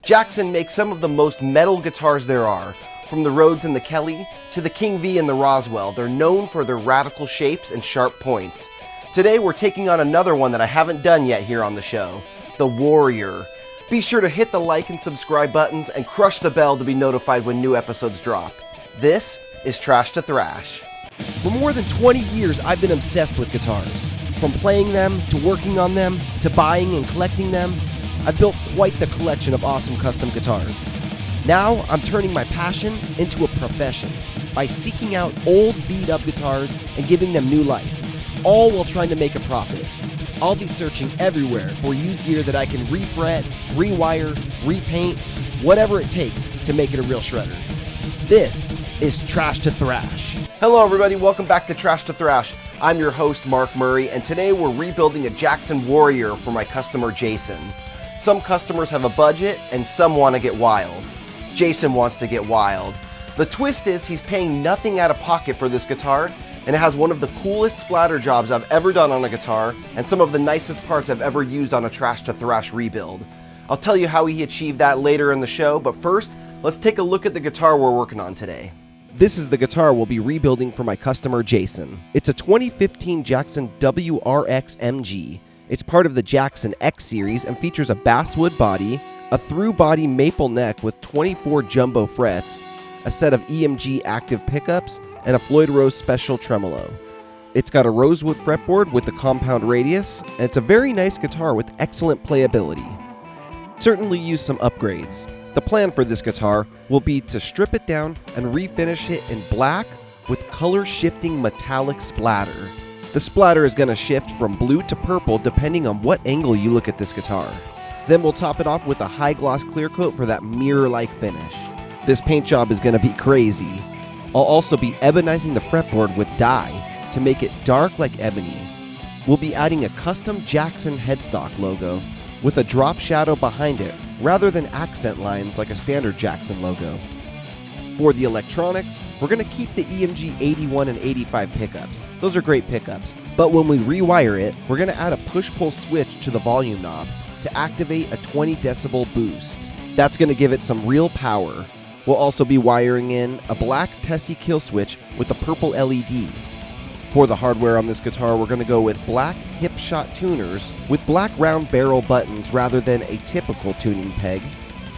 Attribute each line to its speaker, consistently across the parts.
Speaker 1: Jackson makes some of the most metal guitars there are. From the Rhodes and the Kelly to the King V and the Roswell, they're known for their radical shapes and sharp points. Today we're taking on another one that I haven't done yet here on the show, the Warrior. Be sure to hit the like and subscribe buttons and crush the bell to be notified when new episodes drop. This is Trash to Thrash. For more than 20 years I've been obsessed with guitars. From playing them, to working on them, to buying and collecting them, I've built quite the collection of awesome custom guitars. Now, I'm turning my passion into a profession by seeking out old, beat-up guitars and giving them new life, all while trying to make a profit. I'll be searching everywhere for used gear that I can refret, rewire, repaint, whatever it takes to make it a real shredder. This is Trash to Thrash. Hello everybody, welcome back to Trash to Thrash. I'm your host, Mark Murray, and today we're rebuilding a Jackson Warrior for my customer, Jason. Some customers have a budget, and some want to get wild. Jason wants to get wild. The twist is he's paying nothing out of pocket for this guitar, and it has one of the coolest splatter jobs I've ever done on a guitar, and some of the nicest parts I've ever used on a Trash to Thrash rebuild. I'll tell you how he achieved that later in the show, but first, let's take a look at the guitar we're working on today. This is the guitar we'll be rebuilding for my customer, Jason. It's a 2015 Jackson WRXMG. It's part of the Jackson X series and features a basswood body, a through-body maple neck with 24 jumbo frets, a set of EMG active pickups, and a Floyd Rose special tremolo. It's got a rosewood fretboard with a compound radius, and it's a very nice guitar with excellent playability. Certainly use some upgrades. The plan for this guitar will be to strip it down and refinish it in black with color-shifting metallic splatter. The splatter is going to shift from blue to purple depending on what angle you look at this guitar. Then we'll top it off with a high gloss clear coat for that mirror-like finish. This paint job is going to be crazy. I'll also be ebonizing the fretboard with dye to make it dark like ebony. We'll be adding a custom Jackson headstock logo with a drop shadow behind it rather than accent lines like a standard Jackson logo. For the electronics, we're going to keep the EMG 81 and 85 pickups. Those are great pickups, but when we rewire it, we're going to add a push-pull switch to the volume knob to activate a 20 decibel boost. That's going to give it some real power. We'll also be wiring in a black Tessy kill switch with a purple LED. For the hardware on this guitar, we're going to go with black hip shot tuners with black round barrel buttons rather than a typical tuning peg.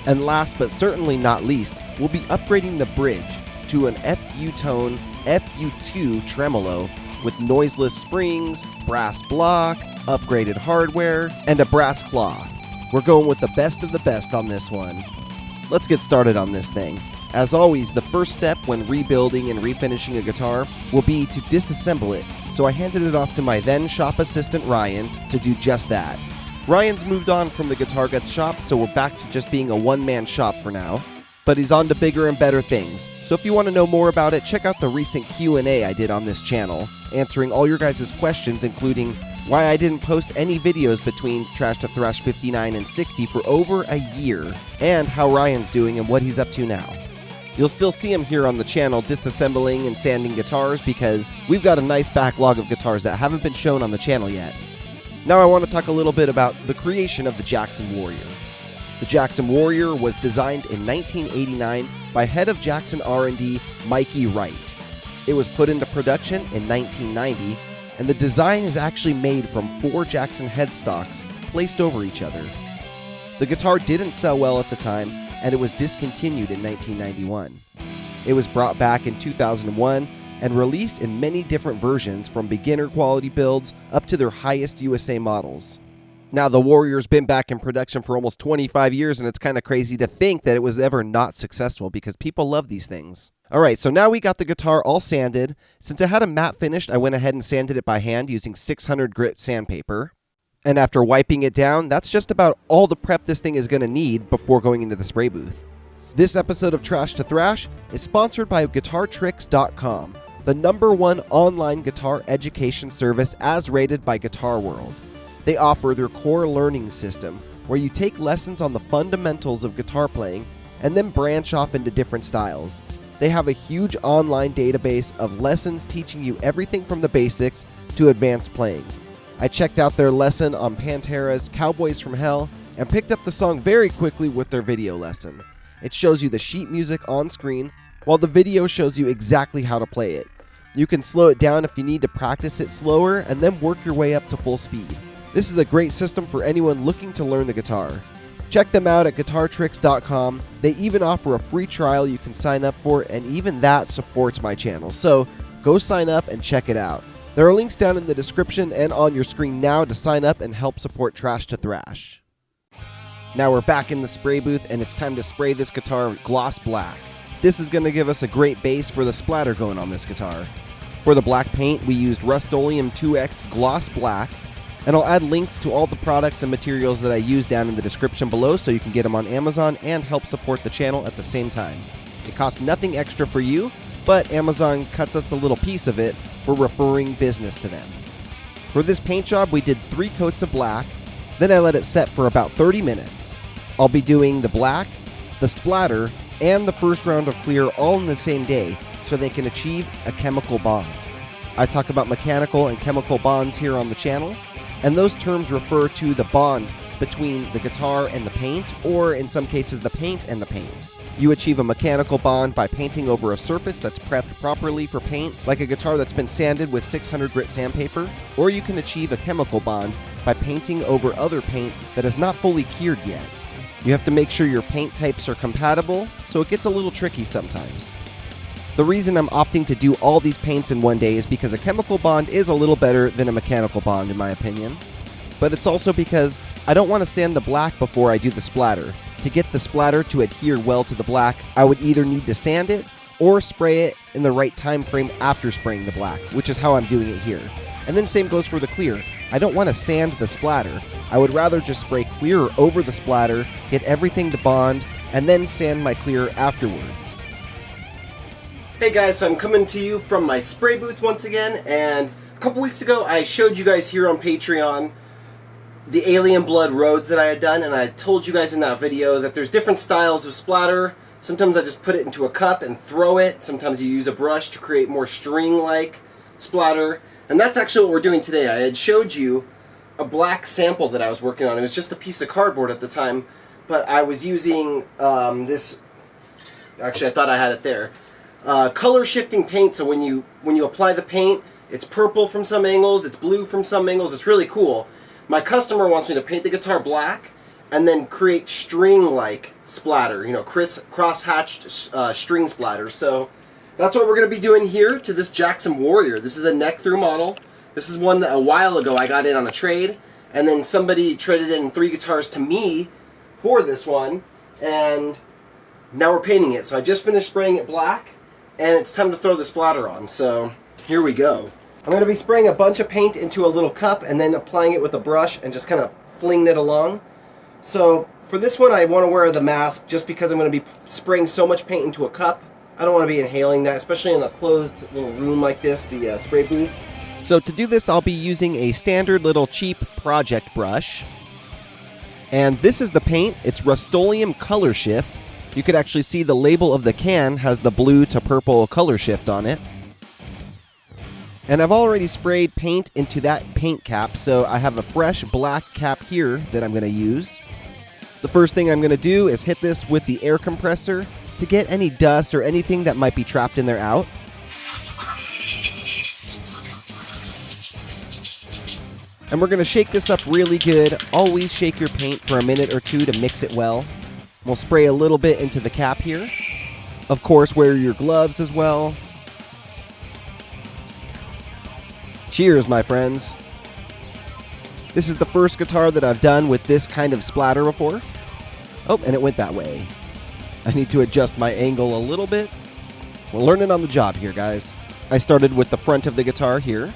Speaker 1: And last but certainly not least, we'll be upgrading the bridge to an FU tone FU2 tremolo with noiseless springs, brass block, upgraded hardware, and a brass claw. We're going with the best of the best on this one. Let's get started on this thing. As always, the first step when rebuilding and refinishing a guitar will be to disassemble it, so I handed it off to my then shop assistant Ryan to do just that. Ryan's moved on from the Guitar Guts shop, so we're back to just being a one-man shop for now, but he's on to bigger and better things. So if you want to know more about it, check out the recent Q&A I did on this channel, answering all your guys' questions, including why I didn't post any videos between Trash to Thrash 59 and 60 for over a year, and how Ryan's doing and what he's up to now. You'll still see him here on the channel disassembling and sanding guitars because we've got a nice backlog of guitars that haven't been shown on the channel yet. Now I want to talk a little bit about the creation of the Jackson Warrior. The Jackson Warrior was designed in 1989 by head of Jackson R&D Mikey Wright. It was put into production in 1990, and the design is actually made from 4 Jackson headstocks placed over each other. The guitar didn't sell well at the time, and it was discontinued in 1991. It was brought back in 2001 and released in many different versions, from beginner quality builds up to their highest USA models. Now, the Warrior's been back in production for almost 25 years, and it's kind of crazy to think that it was ever not successful because people love these things. Alright, so now we got the guitar all sanded. Since I had a matte finished, I went ahead and sanded it by hand using 600 grit sandpaper. And after wiping it down, that's just about all the prep this thing is going to need before going into the spray booth. This episode of Trash to Thrash is sponsored by GuitarTricks.com, the #1 online guitar education service as rated by Guitar World. They offer their core learning system, where you take lessons on the fundamentals of guitar playing and then branch off into different styles. They have a huge online database of lessons teaching you everything from the basics to advanced playing. I checked out their lesson on Pantera's Cowboys from Hell, and picked up the song very quickly with their video lesson. It shows you the sheet music on screen, while the video shows you exactly how to play it. You can slow it down if you need to practice it slower, and then work your way up to full speed. This is a great system for anyone looking to learn the guitar. Check them out at guitartricks.com. They even offer a free trial you can sign up for, and even that supports my channel. So go sign up and check it out. There are links down in the description and on your screen now to sign up and help support Trash to Thrash. Now we're back in the spray booth, and it's time to spray this guitar gloss black. This is going to give us a great base for the splatter going on this guitar. For the black paint, we used Rust-Oleum 2X Gloss Black, and I'll add links to all the products and materials that I use down in the description below so you can get them on Amazon and help support the channel at the same time. It costs nothing extra for you, but Amazon cuts us a little piece of it for referring business to them. For this paint job, we did 3 coats of black, then I let it set for about 30 minutes. I'll be doing the black, the splatter, and the first round of clear all in the same day so they can achieve a chemical bond. I talk about mechanical and chemical bonds here on the channel, and those terms refer to the bond between the guitar and the paint, or in some cases the paint and the paint. You achieve a mechanical bond by painting over a surface that's prepped properly for paint, like a guitar that's been sanded with 600 grit sandpaper, or you can achieve a chemical bond by painting over other paint that is not fully cured yet. You have to make sure your paint types are compatible, so it gets a little tricky sometimes. The reason I'm opting to do all these paints in one day is because a chemical bond is a little better than a mechanical bond in my opinion. But it's also because I don't want to sand the black before I do the splatter. To get the splatter to adhere well to the black, I would either need to sand it or spray it in the right time frame after spraying the black, which is how I'm doing it here. And then same goes for the clear. I don't want to sand the splatter. I would rather just spray clear over the splatter, get everything to bond, and then sand my clear afterwards. Hey guys, so I'm coming to you from my spray booth once again, and a couple weeks ago I showed you guys here on Patreon the Alien Blood roads that I had done, and I told you guys in that video that there's different styles of splatter. Sometimes I just put it into a cup and throw it. Sometimes you use a brush to create more string-like splatter, and that's actually what we're doing today. I had showed you a black sample that I was working on. It was just a piece of cardboard at the time, but I was using this, actually I thought I had it there, color shifting paint. So when you apply the paint, it's purple from some angles, it's blue from some angles. It's really cool. My customer wants me to paint the guitar black and then create string-like splatter, you know, cross-hatched string splatter. So that's what we're going to be doing here to this Jackson Warrior. This is a neck-through model. This is one that a while ago I got in on a trade, and then somebody traded in 3 guitars to me for this one, and now we're painting it. So I just finished spraying it black, and it's time to throw the splatter on. So here we go. I'm going to be spraying a bunch of paint into a little cup and then applying it with a brush and just kind of flinging it along. So for this one I want to wear the mask just because I'm going to be spraying so much paint into a cup. I don't want to be inhaling that, especially in a closed little room like this, the spray booth. So to do this I'll be using a standard little cheap project brush. And this is the paint. It's Rust-Oleum Color Shift. You could actually see the label of the can has the blue to purple color shift on it. And I've already sprayed paint into that paint cap, so I have a fresh black cap here that I'm going to use. The first thing I'm going to do is hit this with the air compressor to get any dust or anything that might be trapped in there out. And we're going to shake this up really good. Always shake your paint for a minute or two to mix it well. We'll spray a little bit into the cap here. Of course, wear your gloves as well. Cheers, my friends. This is the first guitar that I've done with this kind of splatter before. Oh, and it went that way. I need to adjust my angle a little bit. We're learning on the job here, guys. I started with the front of the guitar here.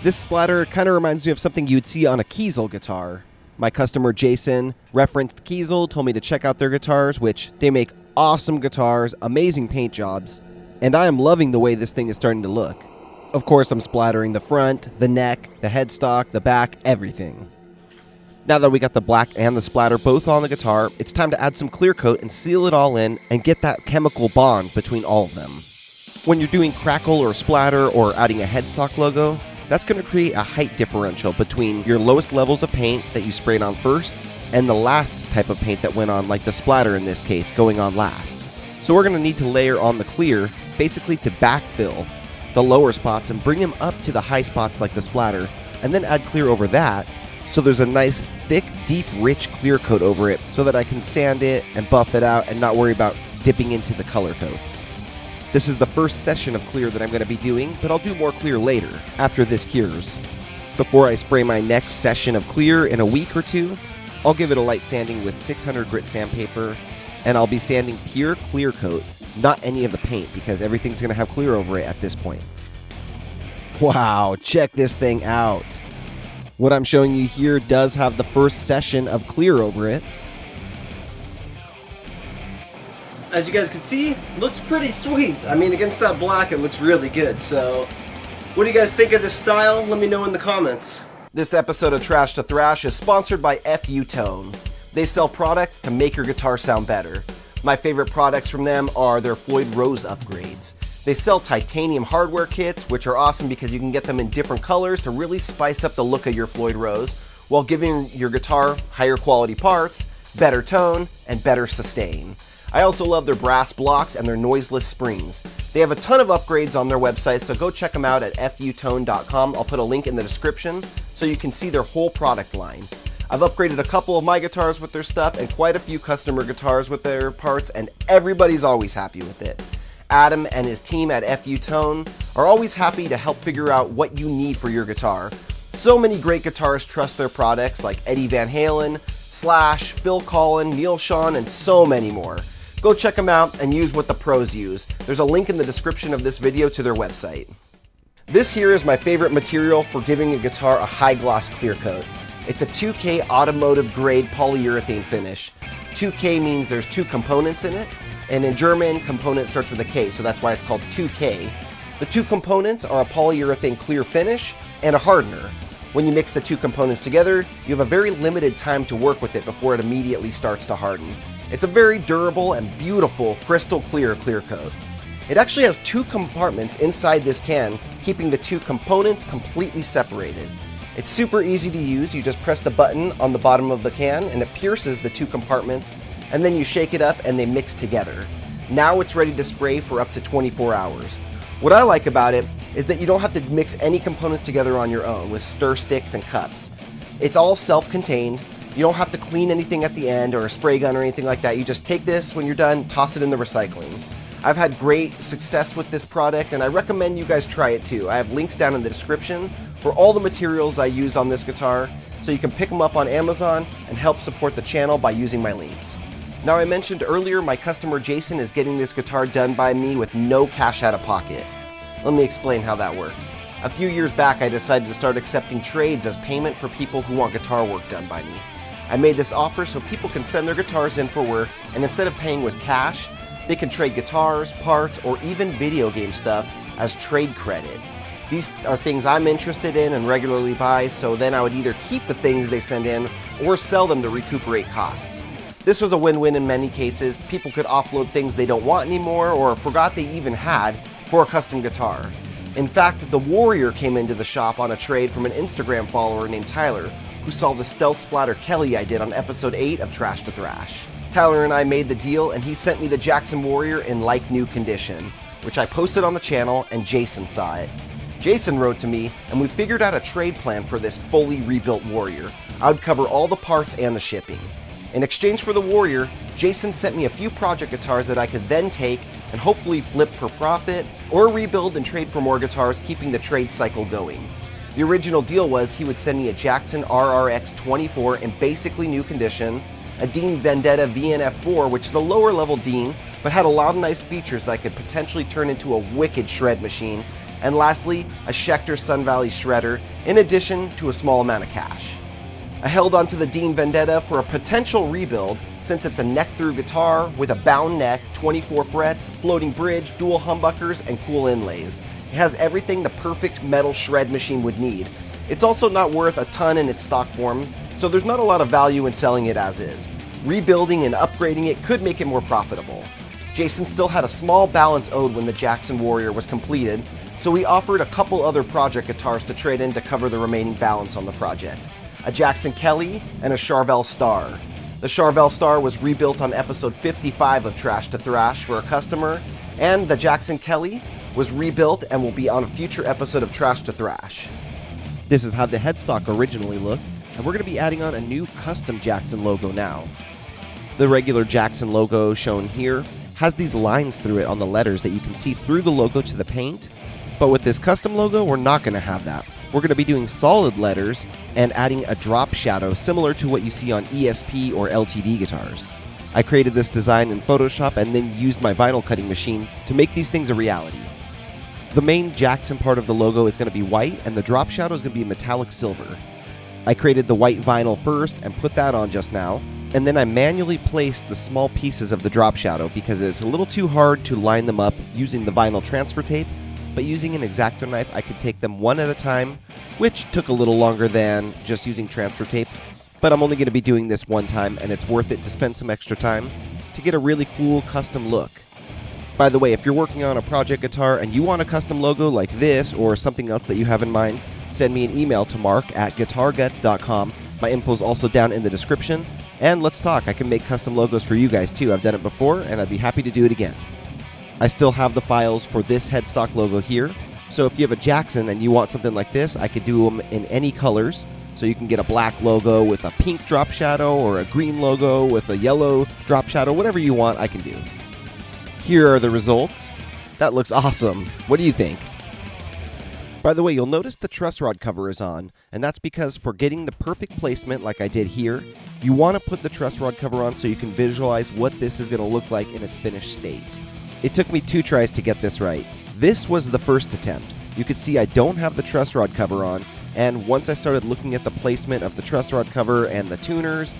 Speaker 1: This splatter kind of reminds me of something you'd see on a Kiesel guitar. My customer Jason referenced Kiesel, told me to check out their guitars, which they make awesome guitars, amazing paint jobs, and I am loving the way this thing is starting to look. Of course, I'm splattering the front, the neck, the headstock, the back, everything. Now that we got the black and the splatter both on the guitar, it's time to add some clear coat and seal it all in and get that chemical bond between all of them. When you're doing crackle or splatter or adding a headstock logo, that's going to create a height differential between your lowest levels of paint that you sprayed on first and the last type of paint that went on, like the splatter in this case, going on last. So we're going to need to layer on the clear, basically to backfill the lower spots and bring them up to the high spots like the splatter, and then add clear over that, so there's a nice thick, deep, rich clear coat over it so that I can sand it and buff it out and not worry about dipping into the color coats. This is the first session of clear that I'm going to be doing, but I'll do more clear later, after this cures. Before I spray my next session of clear in a week or two, I'll give it a light sanding with 600 grit sandpaper, and I'll be sanding pure clear coat, not any of the paint, because everything's going to have clear over it at this point. Wow, check this thing out. What I'm showing you here does have the first session of clear over it. As you guys can see, looks pretty sweet. I mean, against that black, it looks really good. So, what do you guys think of this style? Let me know in the comments. This episode of Trash to Thrash is sponsored by FU Tone. They sell products to make your guitar sound better. My favorite products from them are their Floyd Rose upgrades. They sell titanium hardware kits, which are awesome because you can get them in different colors to really spice up the look of your Floyd Rose, while giving your guitar higher quality parts, better tone, and better sustain. I also love their brass blocks and their noiseless springs. They have a ton of upgrades on their website, so go check them out at futone.com. I'll put a link in the description so you can see their whole product line. I've upgraded a couple of my guitars with their stuff and quite a few customer guitars with their parts, and everybody's always happy with it. Adam and his team at FU Tone are always happy to help figure out what you need for your guitar. So many great guitarists trust their products like Eddie Van Halen, Slash, Phil Collen, Neil Schon, and so many more. Go check them out and use what the pros use. There's a link in the description of this video to their website. This here is my favorite material for giving a guitar a high gloss clear coat. It's a 2K automotive grade polyurethane finish. 2K means there's two components in it, and in German, component starts with a K, so that's why it's called 2K. The two components are a polyurethane clear finish and a hardener. When you mix the two components together, you have a very limited time to work with it before it immediately starts to harden. It's a very durable and beautiful crystal clear coat. It actually has two compartments inside this can, keeping the two components completely separated. It's super easy to use. You just press the button on the bottom of the can and it pierces the two compartments, and then you shake it up and they mix together. Now it's ready to spray for up to 24 hours. What I like about it is that you don't have to mix any components together on your own with stir sticks and cups. It's all self-contained. You don't have to clean anything at the end or a spray gun or anything like that. You just take this when you're done, toss it in the recycling. I've had great success with this product and I recommend you guys try it too. I have links down in the description for all the materials I used on this guitar, so you can pick them up on Amazon and help support the channel by using my links. Now, I mentioned earlier my customer Jason is getting this guitar done by me with no cash out of pocket. Let me explain how that works. A few years back I decided to start accepting trades as payment for people who want guitar work done by me. I made this offer so people can send their guitars in for work, and instead of paying with cash, they can trade guitars, parts, or even video game stuff as trade credit. These are things I'm interested in and regularly buy, so then I would either keep the things they send in or sell them to recuperate costs. This was a win-win in many cases. People could offload things they don't want anymore or forgot they even had for a custom guitar. In fact, the Warrior came into the shop on a trade from an Instagram follower named Tyler, who saw the Stealth Splatter Kelly I did on episode 8 of Trash to Thrash. Tyler and I made the deal and he sent me the Jackson Warrior in like new condition, which I posted on the channel and Jason saw it. Jason wrote to me and we figured out a trade plan for this fully rebuilt Warrior. I would cover all the parts and the shipping. In exchange for the Warrior, Jason sent me a few project guitars that I could then take and hopefully flip for profit or rebuild and trade for more guitars, keeping the trade cycle going. The original deal was he would send me a Jackson RRX-24 in basically new condition, a Dean Vendetta VNF4, which is a lower level Dean, but had a lot of nice features that I could potentially turn into a wicked shred machine, and lastly, a Schecter Sun Valley shredder, in addition to a small amount of cash. I held onto the Dean Vendetta for a potential rebuild since it's a neck-through guitar with a bound neck, 24 frets, floating bridge, dual humbuckers, and cool inlays. It has everything the perfect metal shred machine would need. It's also not worth a ton in its stock form, so there's not a lot of value in selling it as is. Rebuilding and upgrading it could make it more profitable. Jason still had a small balance owed when the Jackson Warrior was completed, So we offered a couple other project guitars to trade in to cover the remaining balance on the project. A Jackson Kelly and a Charvel Star. The Charvel Star was rebuilt on episode 55 of Trash to Thrash for a customer, and the Jackson Kelly was rebuilt and will be on a future episode of Trash to Thrash. This is how the headstock originally looked, and we're going to be adding on a new custom Jackson logo now. The regular Jackson logo shown here has these lines through it on the letters that you can see through the logo to the paint, but with this custom logo, we're not going to have that. We're going to be doing solid letters and adding a drop shadow similar to what you see on ESP or LTD guitars. I created this design in Photoshop and then used my vinyl cutting machine to make these things a reality. The main Jackson part of the logo is going to be white, and the drop shadow is going to be metallic silver. I created the white vinyl first and put that on just now, and then I manually placed the small pieces of the drop shadow because it's a little too hard to line them up using the vinyl transfer tape, but using an X-Acto knife I could take them one at a time, which took a little longer than just using transfer tape, but I'm only going to be doing this one time and it's worth it to spend some extra time to get a really cool custom look. By the way, if you're working on a project guitar and you want a custom logo like this or something else that you have in mind, send me an email to mark@guitarguts.com. My info is also down in the description, and let's talk. I can make custom logos for you guys too. I've done it before and I'd be happy to do it again. I still have the files for this headstock logo here, so if you have a Jackson and you want something like this, I could do them in any colors. So you can get a black logo with a pink drop shadow or a green logo with a yellow drop shadow, whatever you want, I can do. Here are the results. That looks awesome. What do you think? By the way, you'll notice the truss rod cover is on, and that's because for getting the perfect placement like I did here, you want to put the truss rod cover on so you can visualize what this is going to look like in its finished state. It took me 2 tries to get this right. This was the first attempt. You could see I don't have the truss rod cover on, and once I started looking at the placement of the truss rod cover and the tuners,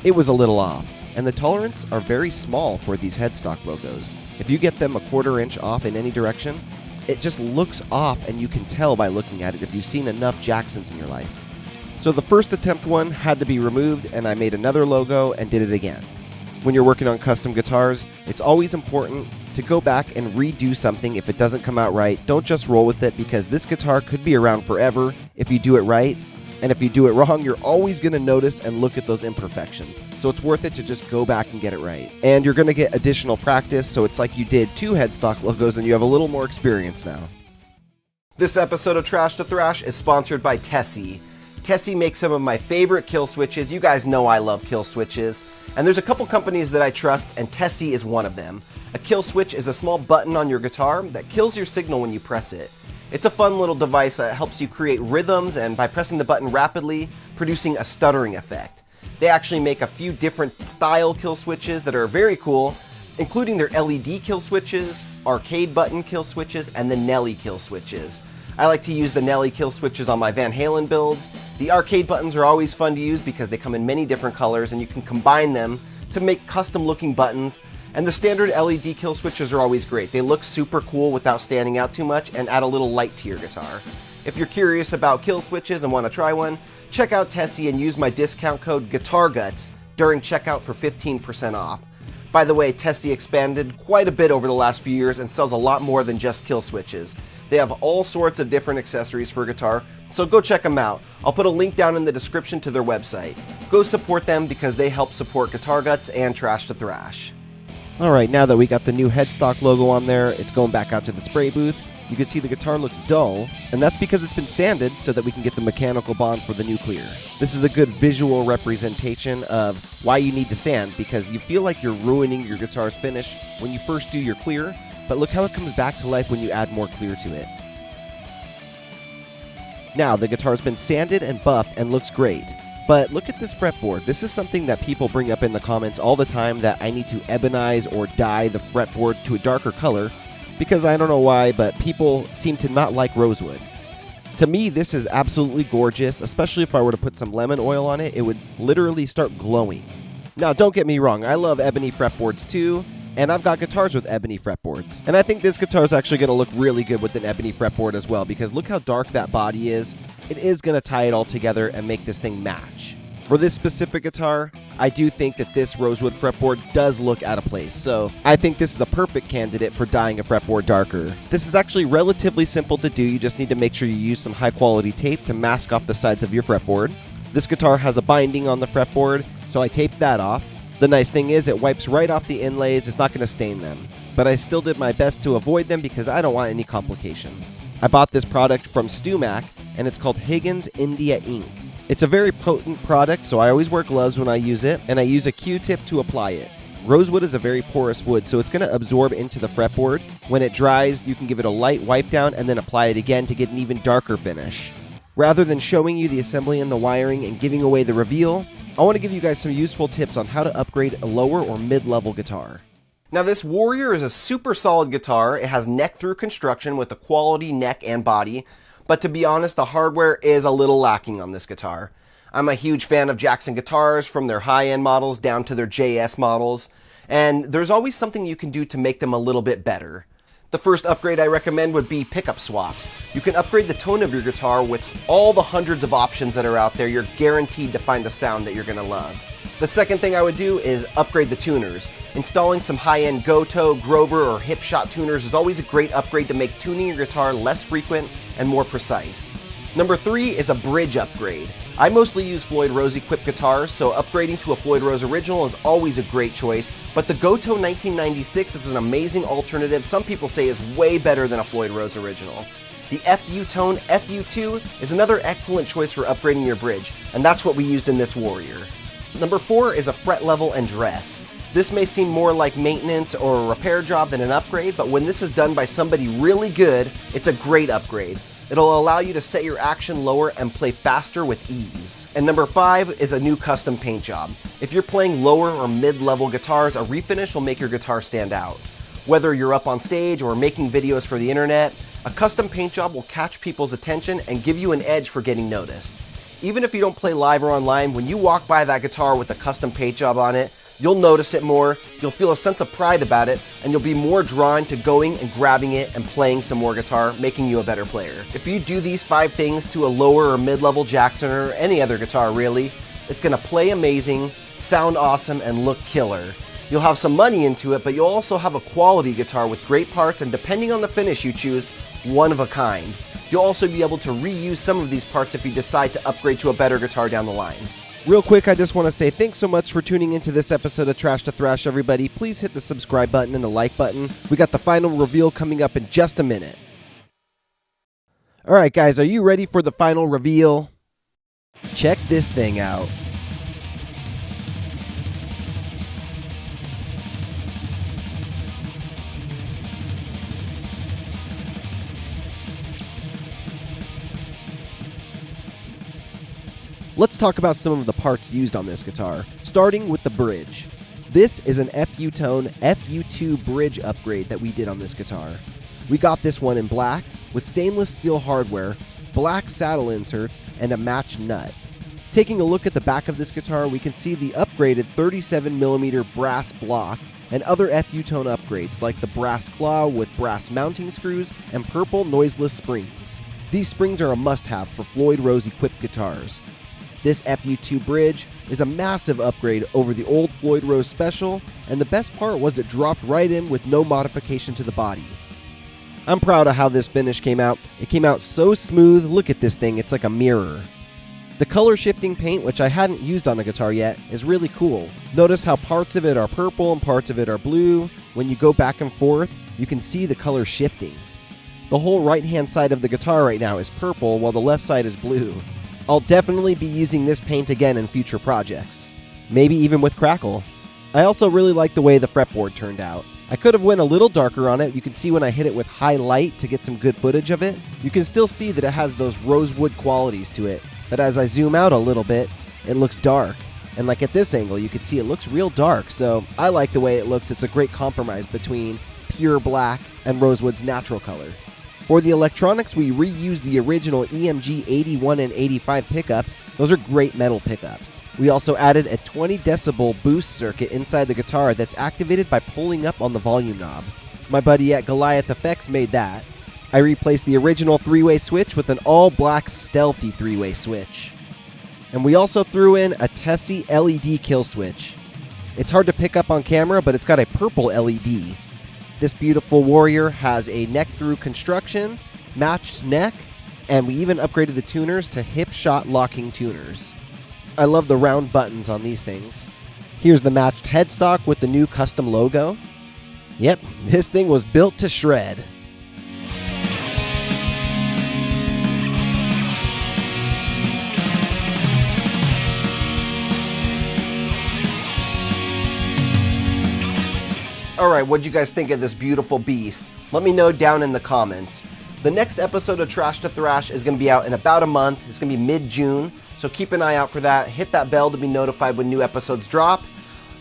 Speaker 1: it was a little off. And the tolerance are very small for these headstock logos. If you get them a 1/4 inch off in any direction, it just looks off, and you can tell by looking at it if you've seen enough Jacksons in your life. So the first attempt one had to be removed, and I made another logo and did it again. When you're working on custom guitars, it's always important to go back and redo something if it doesn't come out right. Don't just roll with it, because this guitar could be around forever if you do it right, and if you do it wrong, you're always going to notice and look at those imperfections. So it's worth it to just go back and get it right. And you're going to get additional practice, so it's like you did 2 headstock logos and you have a little more experience now. This episode of Trash to Thrash is sponsored by Tessy. Tessy makes some of my favorite kill switches. You guys know I love kill switches. And there's a couple companies that I trust, and Tessy is one of them. A kill switch is a small button on your guitar that kills your signal when you press it. It's a fun little device that helps you create rhythms, and by pressing the button rapidly, producing a stuttering effect. They actually make a few different style kill switches that are very cool, including their LED kill switches, arcade button kill switches, and the Nelly kill switches. I like to use the Nelly kill switches on my Van Halen builds. The arcade buttons are always fun to use because they come in many different colors and you can combine them to make custom looking buttons. And the standard LED kill switches are always great. They look super cool without standing out too much and add a little light to your guitar. If you're curious about kill switches and want to try one, check out Tessy and use my discount code GuitarGuts during checkout for 15% off. By the way, Tessy expanded quite a bit over the last few years and sells a lot more than just kill switches. They have all sorts of different accessories for guitar, so go check them out. I'll put a link down in the description to their website. Go support them because they help support Guitar Guts and Trash to Thrash. Alright, now that we got the new headstock logo on there, it's going back out to the spray booth. You can see the guitar looks dull, and that's because it's been sanded so that we can get the mechanical bond for the new clear. This is a good visual representation of why you need to sand, because you feel like you're ruining your guitar's finish when you first do your clear, but look how it comes back to life when you add more clear to it. Now, the guitar's been sanded and buffed and looks great. But look at this fretboard. This is something that people bring up in the comments all the time, that I need to ebonize or dye the fretboard to a darker color, because I don't know why, but people seem to not like rosewood. To me, this is absolutely gorgeous, especially if I were to put some lemon oil on it, it would literally start glowing. Now, don't get me wrong, I love ebony fretboards too, and I've got guitars with ebony fretboards. And I think this guitar is actually going to look really good with an ebony fretboard as well, because look how dark that body is. It is going to tie it all together and make this thing match. For this specific guitar, I do think that this rosewood fretboard does look out of place, so I think this is a perfect candidate for dyeing a fretboard darker. This is actually relatively simple to do. You just need to make sure you use some high quality tape to mask off the sides of your fretboard. This guitar has a binding on the fretboard, so I taped that off. The nice thing is it wipes right off the inlays. It's not going to stain them, but I still did my best to avoid them because I don't want any complications. I bought this product from StewMac, and it's called Higgins India Ink. It's a very potent product, so I always wear gloves when I use it, and I use a Q-tip to apply it. Rosewood is a very porous wood, so it's going to absorb into the fretboard. When it dries, you can give it a light wipe down and then apply it again to get an even darker finish. Rather than showing you the assembly and the wiring and giving away the reveal, I want to give you guys some useful tips on how to upgrade a lower or mid-level guitar. Now this Warrior is a super solid guitar. It has neck-through construction with a quality neck and body. But to be honest, the hardware is a little lacking on this guitar. I'm a huge fan of Jackson guitars, from their high-end models down to their JS models, and there's always something you can do to make them a little bit better. The first upgrade I recommend would be pickup swaps. You can upgrade the tone of your guitar with all the hundreds of options that are out there. You're guaranteed to find a sound that you're going to love. The second thing I would do is upgrade the tuners. Installing some high-end Goto, Grover, or Hipshot tuners is always a great upgrade to make tuning your guitar less frequent and more precise. Number 3 is a bridge upgrade. I mostly use Floyd Rose equipped guitars, so upgrading to a Floyd Rose original is always a great choice, but the Goto 1996 is an amazing alternative some people say is way better than a Floyd Rose original. The FU Tone FU2 is another excellent choice for upgrading your bridge, and that's what we used in this Warrior. Number 4 is a fret level and dress. This may seem more like maintenance or a repair job than an upgrade, but when this is done by somebody really good, it's a great upgrade. It'll allow you to set your action lower and play faster with ease. And number 5 is a new custom paint job. If you're playing lower or mid-level guitars, a refinish will make your guitar stand out. Whether you're up on stage or making videos for the internet, a custom paint job will catch people's attention and give you an edge for getting noticed. Even if you don't play live or online, when you walk by that guitar with a custom paint job on it, you'll notice it more, you'll feel a sense of pride about it, and you'll be more drawn to going and grabbing it and playing some more guitar, making you a better player. If you do these 5 things to a lower or mid-level Jackson or any other guitar really, it's going to play amazing, sound awesome, and look killer. You'll have some money into it, but you'll also have a quality guitar with great parts, and depending on the finish you choose, one of a kind. You'll also be able to reuse some of these parts if you decide to upgrade to a better guitar down the line. Real quick, I just want to say thanks so much for tuning into this episode of Trash to Thrash, everybody. Please hit the subscribe button and the like button. We got the final reveal coming up in just a minute. Alright guys, are you ready for the final reveal? Check this thing out. Let's talk about some of the parts used on this guitar, starting with the bridge. This is an FU Tone FU2 bridge upgrade that we did on this guitar. We got this one in black with stainless steel hardware, black saddle inserts, and a matched nut. Taking a look at the back of this guitar, we can see the upgraded 37mm brass block and other FU Tone upgrades like the brass claw with brass mounting screws and purple noiseless springs. These springs are a must-have for Floyd Rose equipped guitars. This FU2 bridge is a massive upgrade over the old Floyd Rose Special, and the best part was it dropped right in with no modification to the body. I'm proud of how this finish came out. It came out so smooth. Look at this thing, it's like a mirror. The color shifting paint, which I hadn't used on a guitar yet, is really cool. Notice how parts of it are purple and parts of it are blue. When you go back and forth, you can see the color shifting. The whole right-hand side of the guitar right now is purple, while the left side is blue. I'll definitely be using this paint again in future projects. Maybe even with Crackle. I also really like the way the fretboard turned out. I could have went a little darker on it. You can see when I hit it with high light to get some good footage of it. You can still see that it has those rosewood qualities to it. But as I zoom out a little bit, it looks dark. And like at this angle, you can see it looks real dark. So I like the way it looks. It's a great compromise between pure black and rosewood's natural color. For the electronics, we reused the original EMG 81 and 85 pickups. Those are great metal pickups. We also added a 20 decibel boost circuit inside the guitar that's activated by pulling up on the volume knob. My buddy at Goliath Effects made that. I replaced the original 3-way switch with an all-black stealthy 3-way switch. And we also threw in a Tessy LED kill switch. It's hard to pick up on camera, but it's got a purple LED. This beautiful warrior has a neck-through construction, matched neck, and we even upgraded the tuners to hip shot locking tuners. I love the round buttons on these things. Here's the matched headstock with the new custom logo. Yep, this thing was built to shred. Alright, what'd you guys think of this beautiful beast? Let me know down in the comments. The next episode of Trash to Thrash is going to be out in about a month. It's going to be mid-June, so keep an eye out for that. Hit that bell to be notified when new episodes drop.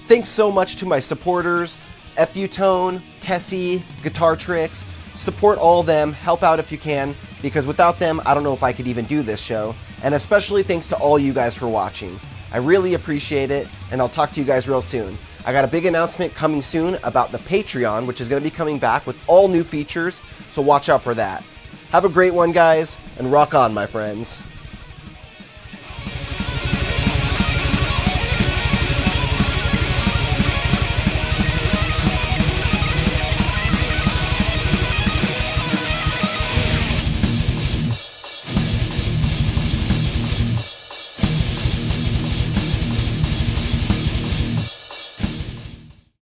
Speaker 1: Thanks so much to my supporters, FU Tone, Tessy, Guitar Tricks. Support all of them, help out if you can, because without them, I don't know if I could even do this show. And especially thanks to all you guys for watching. I really appreciate it, and I'll talk to you guys real soon. I got a big announcement coming soon about the Patreon, which is going to be coming back with all new features, so watch out for that. Have a great one, guys, and rock on, my friends.